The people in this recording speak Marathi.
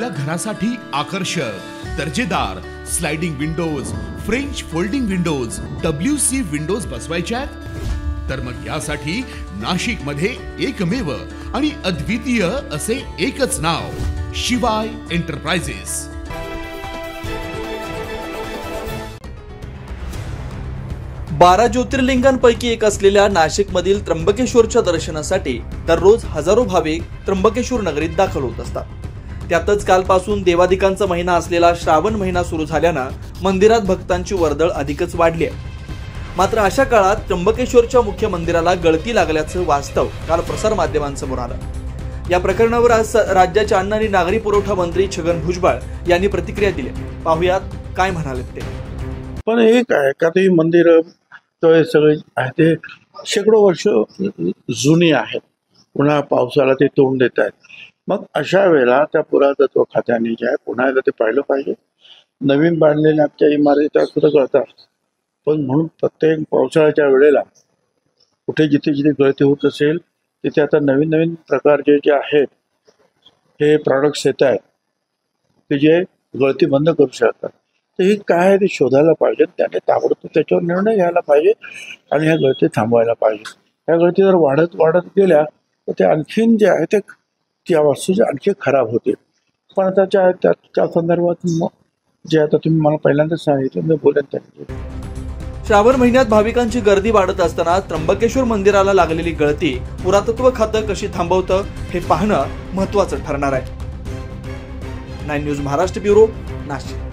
आपल्या घरासाठी आकर्षक दर्जेदार sliding windows, French folding windows, WC windows बसवायच्यात? तर मग यासाठी नाशिक मध्ये एकमेव आणि अद्वितीय असे एकच नाव, शिवाय एंटरप्राइजेस। 12 ज्योतिर्लिंगांपैकी एक असलेल्या नाशिकमधील त्र्यंबकेश्वरच्या दर्शनासाठी दररोज हजारो भाविक त्र्यंबकेश्वर नगरीत दाखल होत असतात। त्यातच कालपासून देवाधिकांचा महिना असलेला श्रावण महिना सुरू झाल्यानं मंदिरात भक्तांची वर्दळ अधिकच वाढली आहे। मात्र अशा काळात त्र्यंबकेश्वरच्या मुख्य मंदिराला गळती लागल्याचं वास्तव काल प्रसार माध्यमांसमोर आलं। या प्रकरणावर आज राज्याचे अन्न आणि नागरी पुरवठा मंत्री छगन भुजबळ यांनी प्रतिक्रिया दिली। पाहुयात काय म्हणाले ते। पण हे काय का ते मंदिर तो सगळे आहे ते शेकडो वर्ष जुनी आहेत, पुन्हा पावसाला ते तोंड देत आहेत। मग अशा वेळेला त्या पुरातत्व खात्याने जे आहे पुन्हा एकदा ते पाहिलं पाहिजे। नवीन बांधलेल्या आमच्या इमारती सुद्धा गळतात, पण म्हणून प्रत्येक पावसाळ्याच्या वेळेला कुठे जिथे जिथे गळती होत असेल तिथे आता नवीन नवीन प्रकारचे जे आहेत हे प्रॉडक्ट्स येत आहेत ते जे गळती बंद करू शकतात। तर हे काय आहे ते शोधायला पाहिजे, त्याने ताबडतोब त्याच्यावर निर्णय घ्यायला पाहिजे आणि ह्या गळती थांबवायला पाहिजे। ह्या गळती जर वाढत वाढत गेल्या तर ते आणखीन जे आहे ते त्या वास्तूचे आणखी खराब होते। पण आता त्या संदर्भात जे आता तुम्ही मला पहिल्यांदा सांगितलं मी बोलेन त्यांनी। श्रावण महिन्यात भाविकांची गर्दी वाढत असताना त्र्यंबकेश्वर मंदिराला लागलेली गळती पुरातत्व खातं कशी थांबवतं हे पाहणं महत्त्वाचं ठरणार आहे। 9 न्यूज महाराष्ट्र ब्युरो, नाशिक।